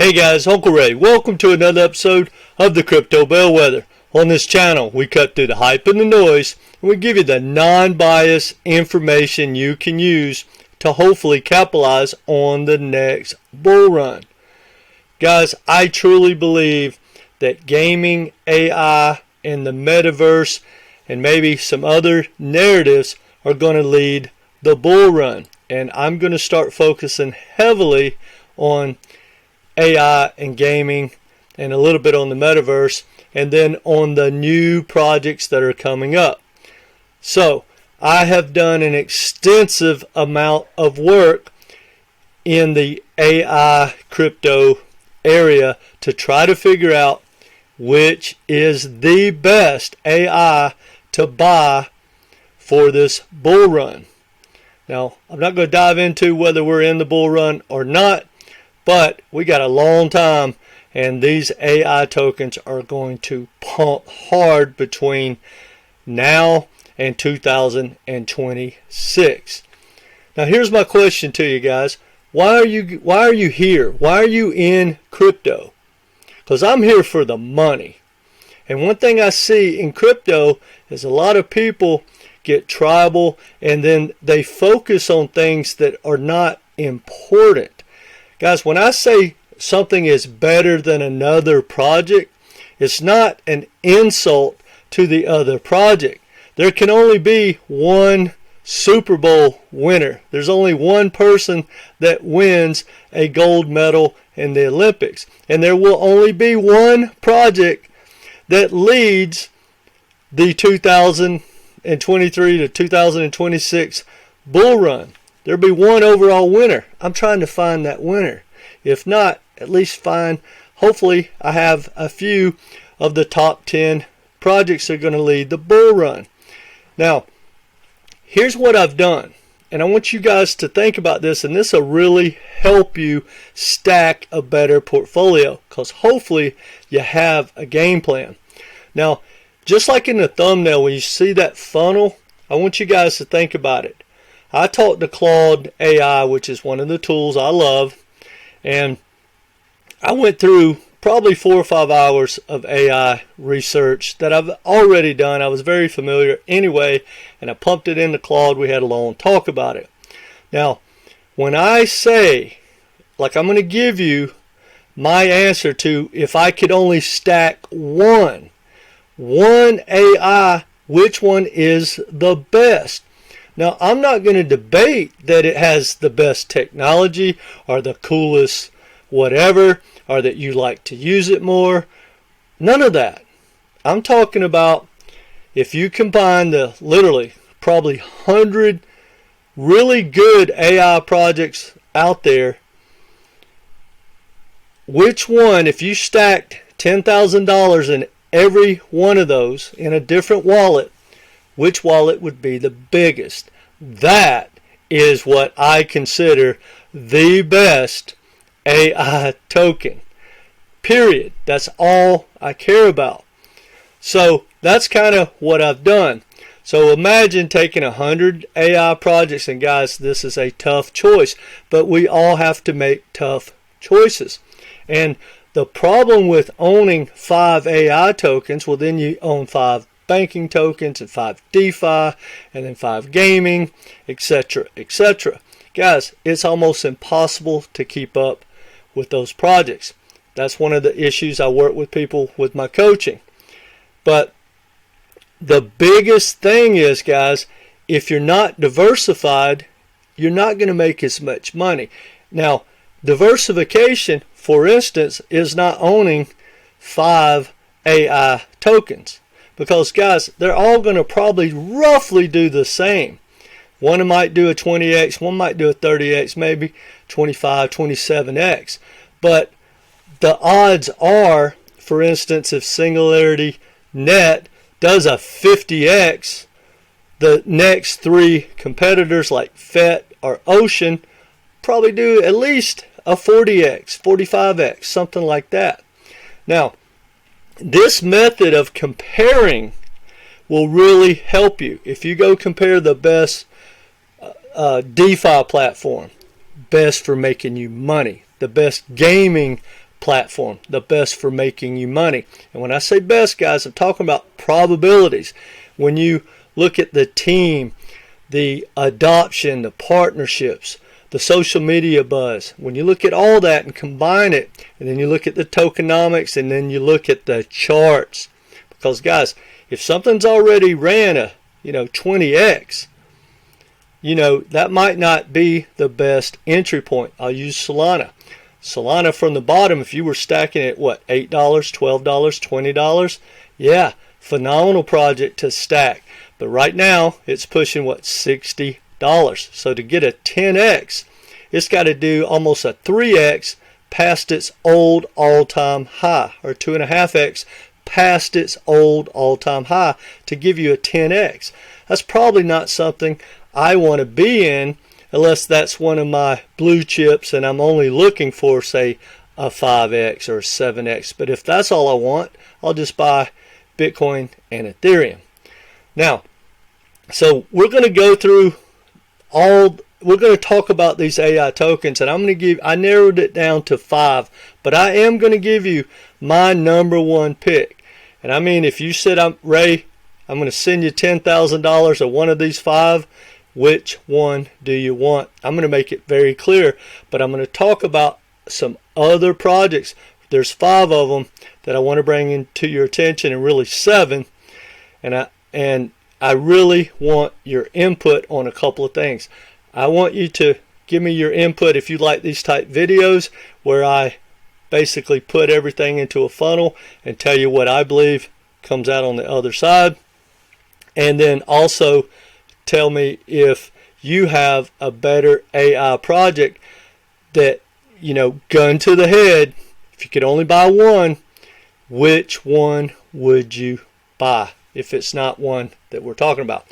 Hey guys, Uncle Ray. Welcome to another episode of the Crypto Bellwether. On this channel, we cut through the hype and the noise, and we give you the non-biased information you can use to hopefully capitalize on the next bull run. Guys, I truly believe that gaming, AI, and the metaverse, and maybe some other narratives are going to lead the bull run. And I'm going to start focusing heavily on AI and gaming and a little bit on the metaverse and then on the new projects that are coming up. So I have done an extensive amount of work in the AI crypto area to try to figure out which is the best AI to buy for this bull run. Now, I'm not going to dive into whether we're in the bull run or not, but we got a long time, and these AI tokens are going to pump hard between now and 2026. Now, here's my question to you guys. Why are you here? Why are you in crypto? Because I'm here for the money. And one thing I see in crypto is a lot of people get tribal and then they focus on things that are not important. Guys, when I say something is better than another project, it's not an insult to the other project. There can only be one Super Bowl winner. There's only one person that wins a gold medal in the Olympics. And there will only be one project that leads the 2023 to 2026 bull run. There'll be one overall winner. I'm trying to find that winner. If not, at least hopefully I have a few of the top 10 projects that are going to lead the bull run. Now, here's what I've done. And I want you guys to think about this, and this will really help you stack a better portfolio because hopefully you have a game plan. Now, just like in the thumbnail, when you see that funnel, I want you guys to think about it. I talked to Claude AI, which is one of the tools I love, and I went through probably 4 or 5 hours of AI research that I've already done. I was very familiar anyway, and I pumped it into Claude. We had a long talk about it. Now, when I say, like I'm going to give you my answer to if I could only stack one AI, which one is the best? Now, I'm not going to debate that it has the best technology or the coolest whatever or that you like to use it more. None of that. I'm talking about if you combine the literally probably 100 really good AI projects out there, which one, if you stacked $10,000 in every one of those in a different wallet, which wallet would be the biggest? That is what I consider the best AI token. Period. That's all I care about. So that's kind of what I've done. So imagine taking 100 AI projects, and guys, this is a tough choice, but we all have to make tough choices. And the problem with owning 5 AI tokens, well, then you own 5 banking tokens and 5 DeFi and then 5 gaming, etc., etc. Guys, it's almost impossible to keep up with those projects. That's one of the issues I work with people with my coaching. But the biggest thing is, guys, if you're not diversified, you're not going to make as much money. Now, diversification, for instance, is not owning 5 AI tokens. Because, guys, they're all going to probably roughly do the same. One might do a 20x, one might do a 30x, maybe 25, 27x. But the odds are, for instance, if Singularity Net does a 50x, the next 3 competitors like FET or Ocean probably do at least a 40x, 45x, something like that. Now, this method of comparing will really help you. If you go compare the best DeFi platform, best for making you money, the best gaming platform, the best for making you money. And when I say best, guys, I'm talking about probabilities. When you look at the team, the adoption, the partnerships, the social media buzz, when you look at all that and combine it, and then you look at the tokenomics, and then you look at the charts. Because guys, if something's already ran a 20x, that might not be the best entry point. I'll use Solana. Solana from the bottom, if you were stacking it, what, $8, $12, $20? Yeah, phenomenal project to stack. But right now, it's pushing, what, $60. So to get a 10x, it's got to do almost a 3x past its old all-time high, or 2.5x past its old all-time high to give you a 10x. That's probably not something I want to be in, unless that's one of my blue chips and I'm only looking for, say, a 5x or a 7x. But if that's all I want, I'll just buy Bitcoin and Ethereum. Now, so we're going to go through we're going to talk about these AI tokens, and I narrowed it down to 5, but I am going to give you my number one pick. And I mean, if you said, Ray, I'm going to send you $10,000 of one of these 5, which one do you want? I'm going to make it very clear, but I'm going to talk about some other projects. There's 5 of them that I want to bring into your attention, and really 7. And I really want your input on a couple of things. I want you to give me your input if you like these type videos where I basically put everything into a funnel and tell you what I believe comes out on the other side. And then also tell me if you have a better AI project that, gun to the head, if you could only buy one, which one would you buy if it's not one that we're talking about?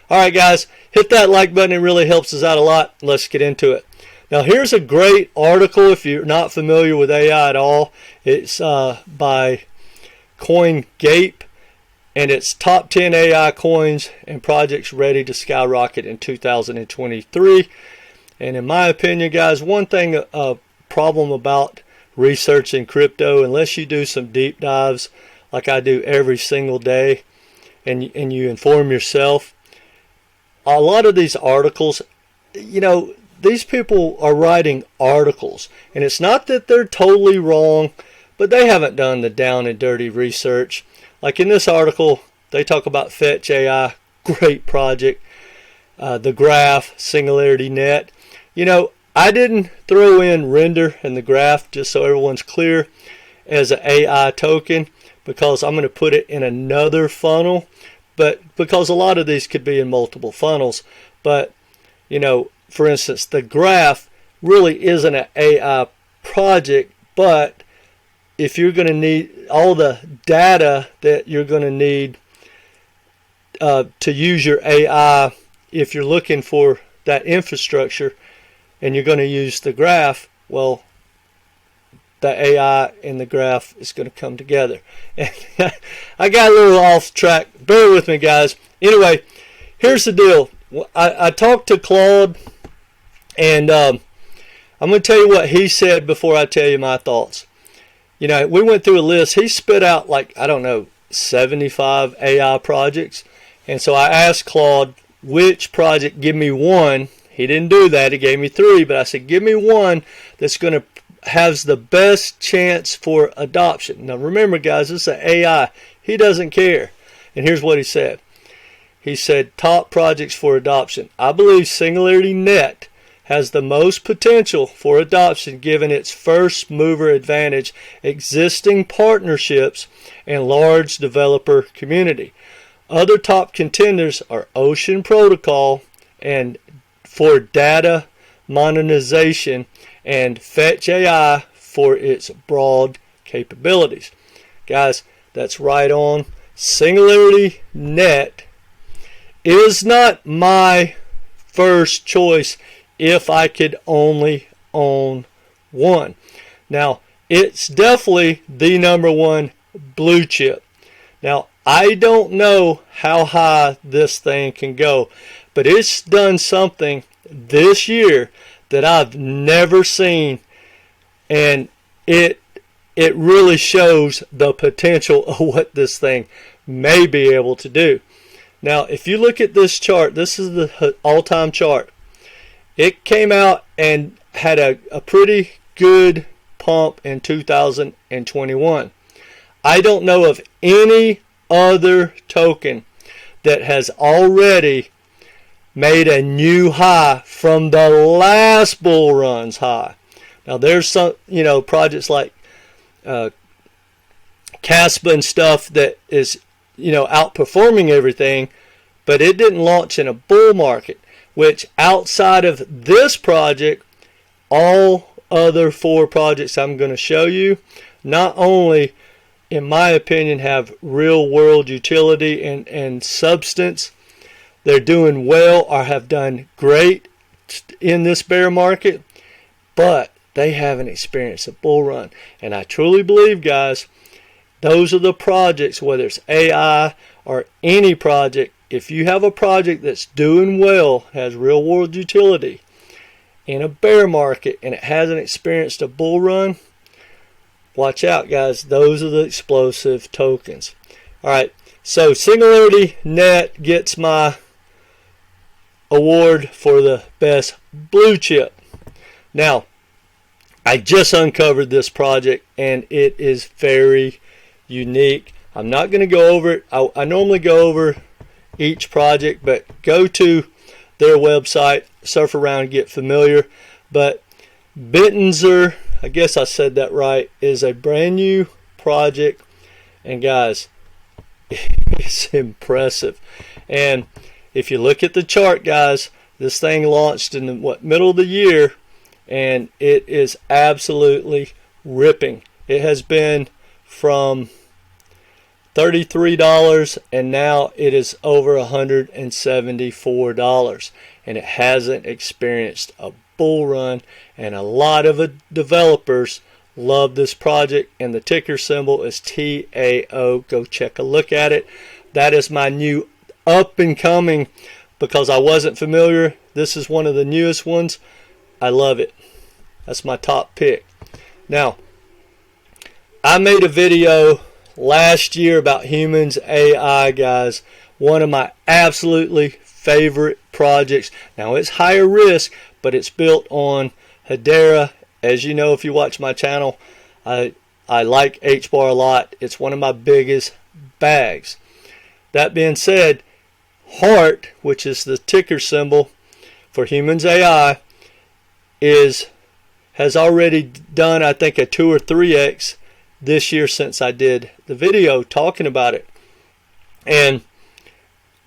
All right, guys, hit that like button. It really helps us out a lot. Let's get into it. Now, here's a great article if you're not familiar with AI at all. It's by CoinGape. And it's top 10 AI coins and projects ready to skyrocket in 2023. And in my opinion, guys, one thing, a problem about researching crypto, unless you do some deep dives like I do every single day, and you inform yourself, a lot of these articles, these people are writing articles. And it's not that they're totally wrong, but they haven't done the down and dirty research. Like in this article, they talk about FET AI, great project. The graph, Singularity Net. I didn't throw in render and the graph, just so everyone's clear, as an AI token, because I'm going to put it in another funnel. But because a lot of these could be in multiple funnels. But, for instance, the graph really isn't an AI project, but if you're going to need all the data that you're going to need to use your AI, if you're looking for that infrastructure and you're going to use the graph, well, the AI and the graph is going to come together. And I got a little off track. Bear with me, guys. Anyway, here's the deal. I talked to Claude, and I'm going to tell you what he said before I tell you my thoughts. We went through a list. He spit out 75 AI projects. And so I asked Claude, which project, give me one. He didn't do that. He gave me 3. But I said, give me one that's going to has the best chance for adoption. Now remember, guys, this is an AI. He doesn't care. And here's what he said. He said, top projects for adoption. I believe Singularity Net has the most potential for adoption given its first mover advantage, existing partnerships, and large developer community. Other top contenders are Ocean Protocol and for data monetization, and Fetch AI for its broad capabilities. Guys, that's right on. Singularity Net is not my first choice if I could only own one. Now, it's definitely the number one blue chip. Now, I don't know how high this thing can go, but it's done something this year that I've never seen, and it it really shows the potential of what this thing may be able to do. Now, if you look at this chart, this is the all-time chart. It came out and had a pretty good pump in 2021. I don't know of any other token that has already made a new high from the last bull run's high. Now there's some, projects like Caspa and stuff that is, outperforming everything, but it didn't launch in a bull market, which outside of this project, all other 4 projects I'm going to show you, not only, in my opinion, have real world utility and substance, they're doing well or have done great in this bear market, but they haven't experienced a bull run. And I truly believe, guys, those are the projects, whether it's AI or any project, if you have a project that's doing well, has real world utility in a bear market, and it hasn't experienced a bull run, watch out, guys. Those are the explosive tokens. All right, so Singularity Net gets my award for the best blue chip. Now, I just uncovered this project, and it is very unique. I'm not going to go over it. I normally go over each project, but go to their website, surf around, get familiar. But Bittensor, I guess I said that right, is a brand new project, and guys, it's impressive. And if you look at the chart, guys, this thing launched in the middle of the year, and it is absolutely ripping. It has been from $33 and now it is over $174, and it hasn't experienced a bull run, and a lot of developers love this project, and the ticker symbol is TAO. Go check a look at it. That is my new up and coming, because I wasn't familiar. This is one of the newest ones. I love it. That's my top pick. Now, I made a video last year about Humans.ai, guys. One of my absolutely favorite projects. Now, it's higher risk, but it's built on Hedera. As you know, if you watch my channel, I like HBAR a lot. It's one of my biggest bags. That being said, Heart, which is the ticker symbol for Humans.ai, has already done, I think, a 2 or 3x this year since I did the video talking about it. And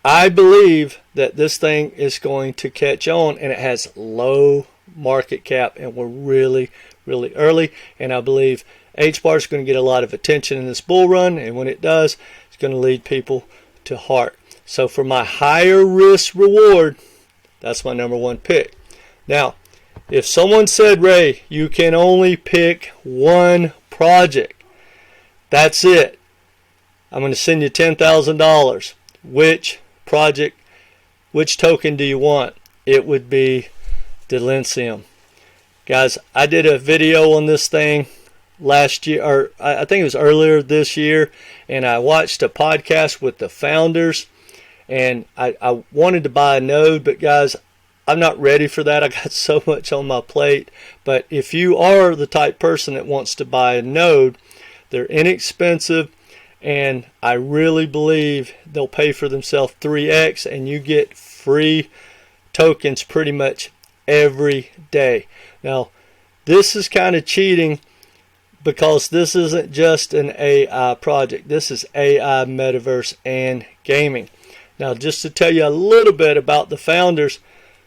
I believe that this thing is going to catch on, and it has low market cap, and we're really, really early. And I believe HBAR is going to get a lot of attention in this bull run, and when it does, it's going to lead people to Heart. So for my higher risk reward, that's my number 1 pick. Now, if someone said, Ray, you can only pick one project, that's it, I'm going to send you $10,000. Which project, which token do you want? It would be Delysium. Guys, I did a video on this thing last year, or I think it was earlier this year, and I watched a podcast with the founders, and I wanted to buy a node, but guys, I'm not ready for that. I got so much on my plate. But if you are the type person that wants to buy a node, they're inexpensive, and I really believe they'll pay for themselves 3x, and you get free tokens pretty much every day. Now, this is kind of cheating, because this isn't just an AI project. This is AI, metaverse, and gaming. Now, just to tell you a little bit about the founders,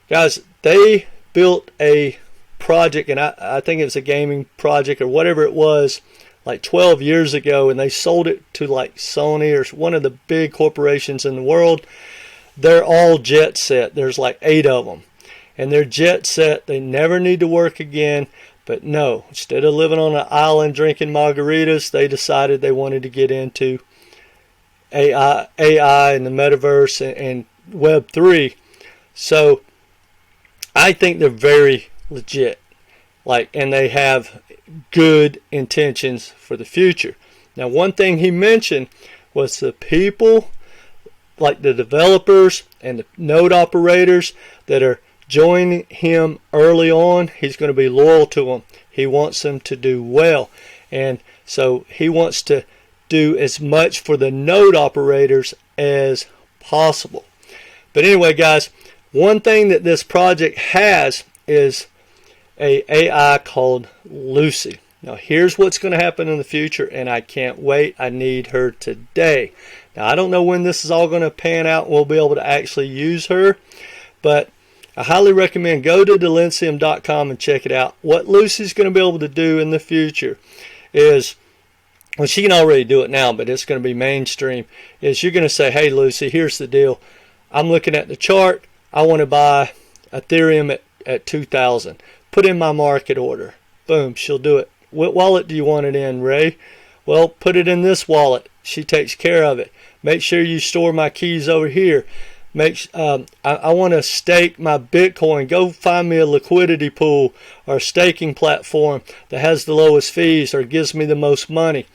guys, they built a project, and I think it was a gaming project or whatever it was, like 12 years ago, and they sold it to like Sony or one of the big corporations in the world. They're all jet set. There's like 8 of them, and they're jet set. They never need to work again. But no, instead of living on an island drinking margaritas, they decided they wanted to get into AI and the metaverse and Web3. So I think they're very legit. And they have good intentions for the future. Now, one thing he mentioned was the people, like the developers and the node operators that are joining him early on, he's going to be loyal to them. He wants them to do well. And so he wants to do as much for the node operators as possible. But anyway, guys, one thing that this project has is a AI called Lucy. Now, here's what's going to happen in the future, and I can't wait. I need her today. Now, I don't know when this is all going to pan out and we'll be able to actually use her, but I highly recommend go to Delysium.com and check it out. What Lucy's going to be able to do in the future is, well, she can already do it now, but it's going to be mainstream, is you're going to say, hey, Lucy, here's the deal. I'm looking at the chart. I want to buy Ethereum at 2,000. Put in my market order. Boom, she'll do it. What wallet do you want it in, Ray? Well, put it in this wallet. She takes care of it. Make sure you store my keys over here. I want to stake my Bitcoin. Go find me a liquidity pool or a staking platform that has the lowest fees or gives me the most money.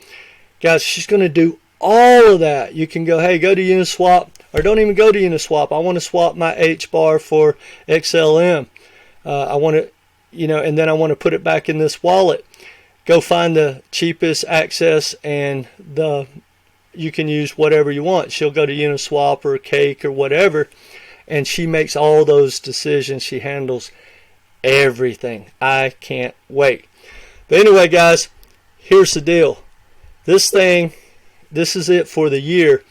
Guys, she's going to do all of that. You can go, hey, go to Uniswap, or don't even go to Uniswap. I want to swap my HBAR for XLM. I want to, and then I want to put it back in this wallet. Go find the cheapest access, and you can use whatever you want. She'll go to Uniswap or Cake or whatever, and she makes all those decisions. She handles everything. I can't wait. But anyway, guys, here's the deal. This is it for the year,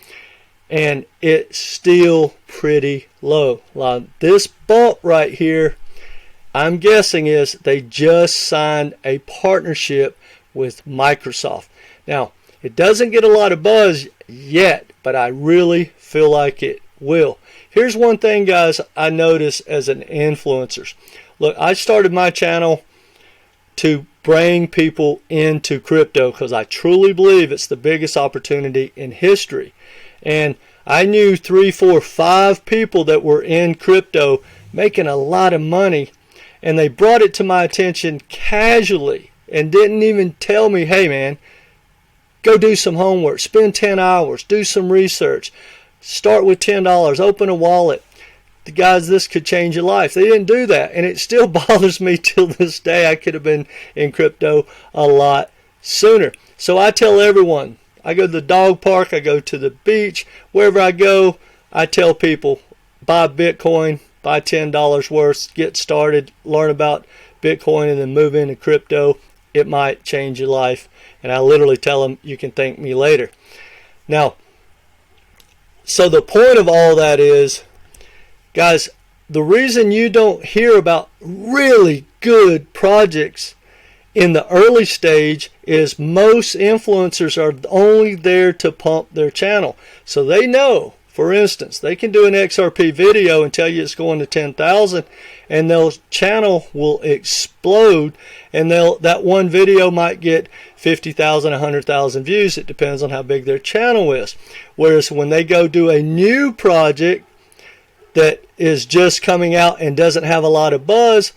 and it's still pretty low. Now, this bump right here, I'm guessing is they just signed a partnership with Microsoft. Now, it doesn't get a lot of buzz yet, but I really feel like it will. Here's one thing, guys, I notice as an influencer. Look, I started my channel to bring people into crypto because I truly believe it's the biggest opportunity in history. And I knew 3, 4, 5 people that were in crypto making a lot of money, and they brought it to my attention casually and didn't even tell me, hey man, go do some homework, spend 10 hours, do some research, start with $10, open a wallet. The guys, this could change your life. They didn't do that, and it still bothers me till this day. I could have been in crypto a lot sooner. So I tell everyone, I go to the dog park, I go to the beach, wherever I go, I tell people, buy Bitcoin, buy $10 worth, get started, learn about Bitcoin, and then move into crypto. It might change your life. And I literally tell them, you can thank me later. Now, so the point of all that is, guys, the reason you don't hear about really good projects in the early stage is most influencers are only there to pump their channel. So they know, for instance, they can do an XRP video and tell you it's going to 10,000, and their channel will explode, and that one video might get 50,000, 100,000 views. It depends on how big their channel is. Whereas when they go do a new project that is just coming out and doesn't have a lot of buzz,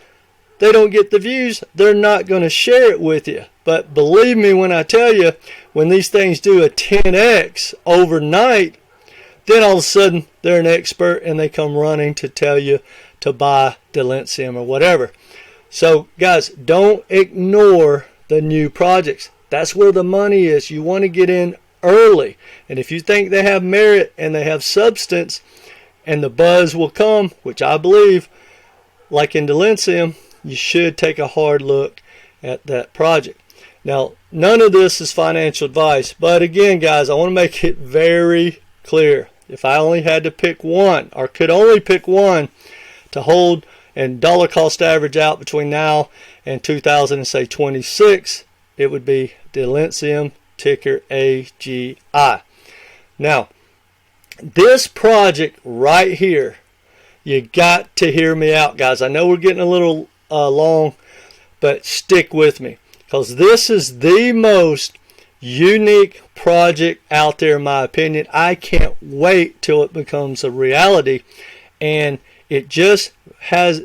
they don't get the views. They're not going to share it with you. But believe me when I tell you, when these things do a 10x overnight, then all of a sudden they're an expert and they come running to tell you to buy Delysium or whatever. So guys, don't ignore the new projects. That's where the money is. You want to get in early. And if you think they have merit and they have substance and the buzz will come, which I believe, like in Delysium, you should take a hard look at that project. Now, none of this is financial advice, but again, guys, I want to make it very clear. If I only had to pick one, or could only pick one to hold and dollar cost average out between now and 2026, it would be Delysium, ticker AGI. Now, this project right here, you got to hear me out, guys. I know we're getting a little long, but stick with me, because this is the most unique project out there, in my opinion. I can't wait till it becomes a reality. And it just has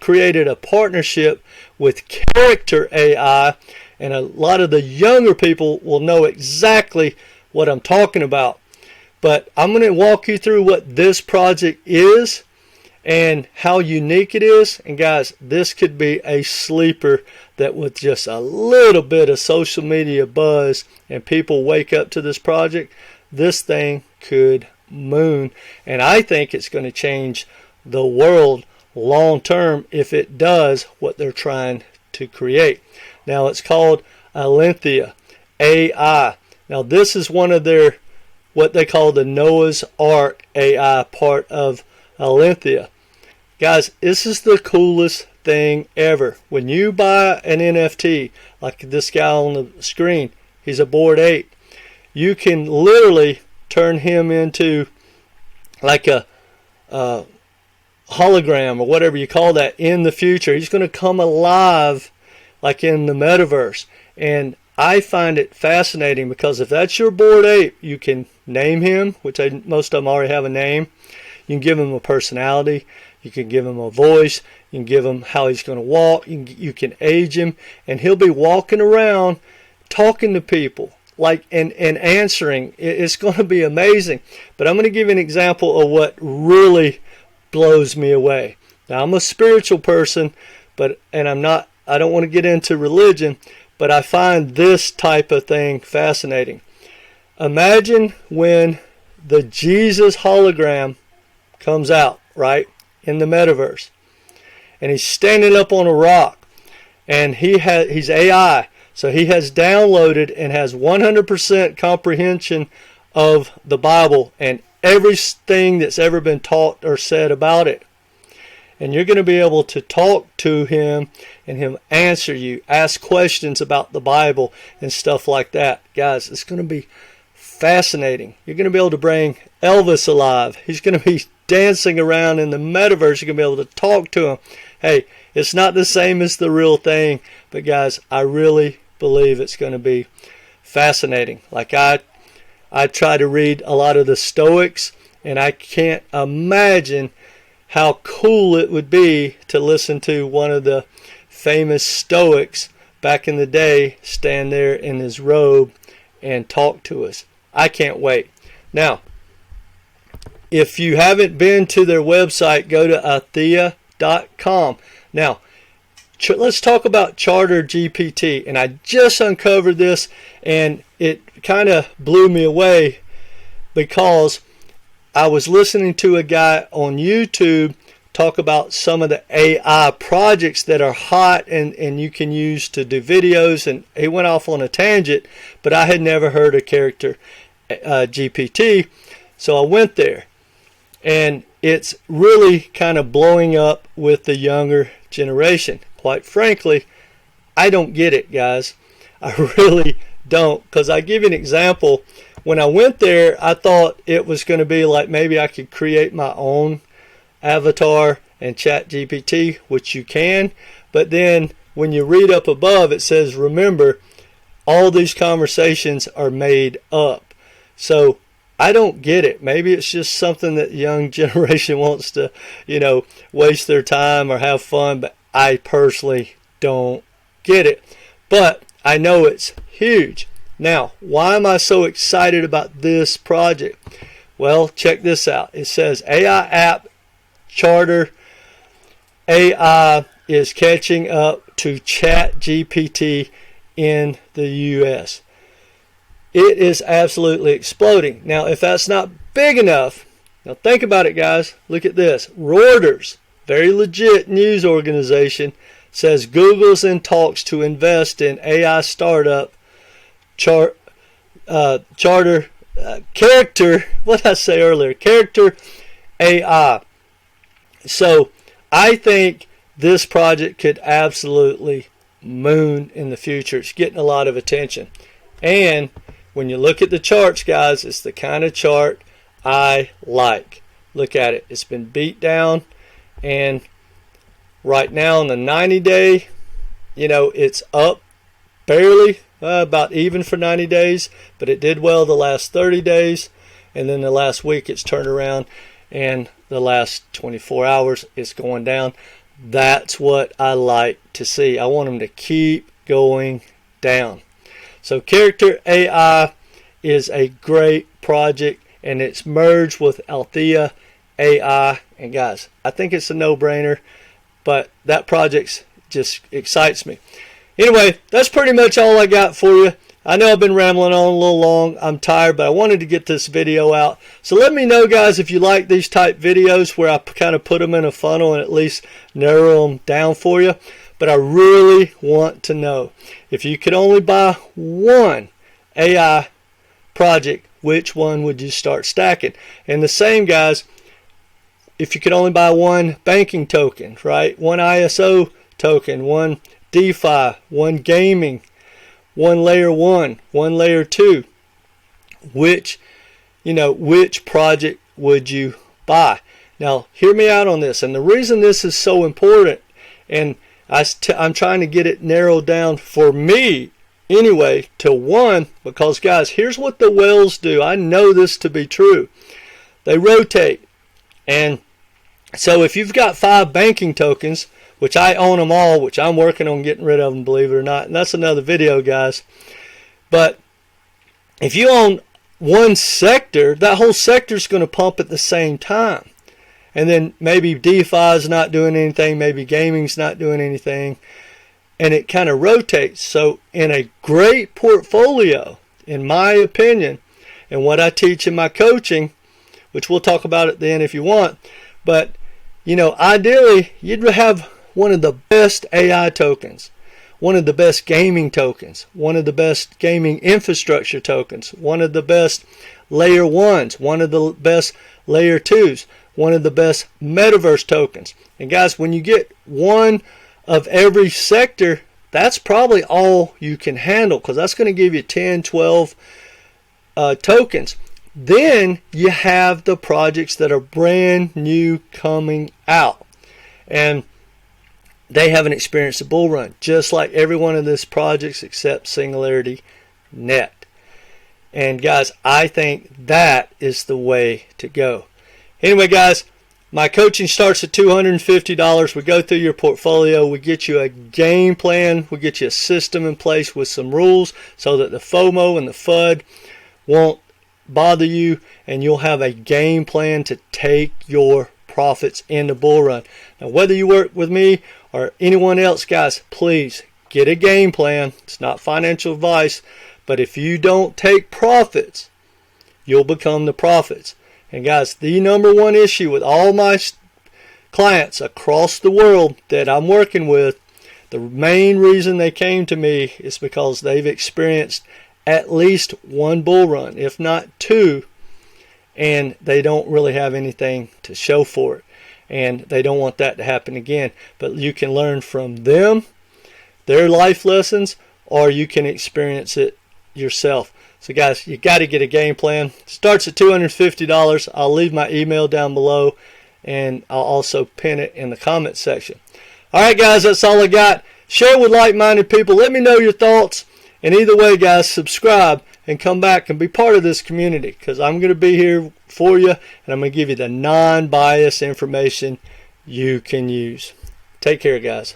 created a partnership with Character AI, And a lot of the younger people will know exactly what I'm talking about. But I'm going to walk you through what this project is and how unique it is. And guys, this could be a sleeper that with just a little bit of social media buzz and people wake up to this project, this thing could moon. And I think it's going to change the world long term if it does what they're trying to create. Now it's called Alethea AI. Now this is one of their what they call the Noah's Ark AI part of Alethea. Guys, this is the coolest thing ever. When you buy an NFT, like this guy on the screen, he's a Bored Ape, you can literally turn him into like a hologram or whatever you call that in the future. He's going to come alive like in the metaverse. And I find it fascinating because if that's your Bored Ape, you can name him, which most of them already have a name. You can give him a personality. You can give him a voice. You can give him how he's going to walk. You can age him, and he'll be walking around talking to people like and answering. It's going to be amazing. But I'm going to give you an example of what really blows me away. Now, I'm a spiritual person, and I don't want to get into religion, but I find this type of thing fascinating. Imagine when the Jesus hologram comes out, right, in the metaverse, and he's standing up on a rock, and he's AI, so he has downloaded and has 100% comprehension of the Bible and everything that's ever been taught or said about it. And you're going to be able to talk to him and him answer you, ask questions about the Bible and stuff like that. Guys, it's going to be fascinating. You're going to be able to bring Elvis alive. He's going to be dancing around in the metaverse. You're going to be able to talk to him. Hey, it's not the same as the real thing, but guys, I really believe it's going to be fascinating. Like I try to read a lot of the Stoics, and I can't imagine how cool it would be to listen to one of the famous Stoics back in the day stand there in his robe and talk to us. I can't wait. Now, if you haven't been to their website, go to athea.com. Now, let's talk about Charter GPT. And I just uncovered this, and it kind of blew me away because I was listening to a guy on YouTube talk about some of the AI projects that are hot and you can use to do videos, and he went off on a tangent, but I had never heard of Charter GPT, so I went there, and it's really kind of blowing up with the younger generation. Quite frankly, I don't get it, guys. I really don't, because I give you an example. When I went there, I thought it was going to be like maybe I could create my own avatar and chat GPT, which you can. But then when you read up above, it says, remember, all these conversations are made up. So I don't get it. Maybe it's just something that the young generation wants to, waste their time or have fun. But I personally don't get it. But I know it's huge. Now, why am I so excited about this project? Well, check this out. It says AI app Charter AI is catching up to Chat GPT in the US. It is absolutely exploding. Now, if that's not big enough, now think about it, guys. Look at this. Reuters, very legit news organization, says Google's in talks to invest in AI startup Charter, what did I say earlier? Charter AI. So I think this project could absolutely moon in the future. It's getting a lot of attention. And when you look at the charts, guys, it's the kind of chart I like. Look at it. It's been beat down. And right now on the 90-day, it's up barely. About even for 90 days, but it did well the last 30 days, and then the last week it's turned around, and the last 24 hours it's going down. That's what I like to see. I want them to keep going down. So Character AI is a great project, and it's merged with Althea AI. And guys, I think it's a no-brainer, but that project just excites me. Anyway, that's pretty much all I got for you. I know I've been rambling on a little long. I'm tired, but I wanted to get this video out. So let me know, guys, if you like these type videos where I kind of put them in a funnel and at least narrow them down for you. But I really want to know, if you could only buy one AI project, which one would you start stacking? And the same, guys, if you could only buy one banking token, right? One ISO token, one DeFi, one gaming, one layer 1, one layer 2. Which project would you buy? Now, hear me out on this. And the reason this is so important, and I'm trying to get it narrowed down for me anyway to one, because guys, here's what the whales do. I know this to be true. They rotate. And so if you've got 5 banking tokens, which I own them all, which I'm working on getting rid of them, believe it or not, and that's another video, guys. But if you own one sector, that whole sector is going to pump at the same time. And then maybe DeFi is not doing anything, maybe gaming's not doing anything, and it kind of rotates. So in a great portfolio, in my opinion, and what I teach in my coaching, which we'll talk about at the end if you want, but ideally you'd have one of the best AI tokens, one of the best gaming tokens, one of the best gaming infrastructure tokens, one of the best layer 1s, one of the best layer 2s, one of the best metaverse tokens. And guys, when you get one of every sector, that's probably all you can handle, because that's going to give you 10, 12 tokens. Then you have the projects that are brand new coming out, and they haven't experienced a bull run, just like every one of these projects except Singularity Net. And guys, I think that is the way to go. Anyway, guys, my coaching starts at $250. We go through your portfolio. We get you a game plan. We get you a system in place with some rules so that the FOMO and the FUD won't bother you, and you'll have a game plan to take your profits in the bull run. Now, whether you work with me or anyone else, guys, please get a game plan. It's not financial advice, but if you don't take profits, you'll become the profits. And guys, the number one issue with all my clients across the world that I'm working with, the main reason they came to me is because they've experienced at least one bull run, if not 2, and they don't really have anything to show for it. And they don't want that to happen again. But you can learn from them, their life lessons, or you can experience it yourself. So guys, you got to get a game plan. It starts at $250. I'll leave my email down below, and I'll also pin it in the comment section. All right, guys, that's all I got. Share with like-minded people. Let me know your thoughts. And either way, guys, subscribe and come back and be part of this community, because I'm going to be here for you, and I'm going to give you the non-biased information you can use. Take care, guys.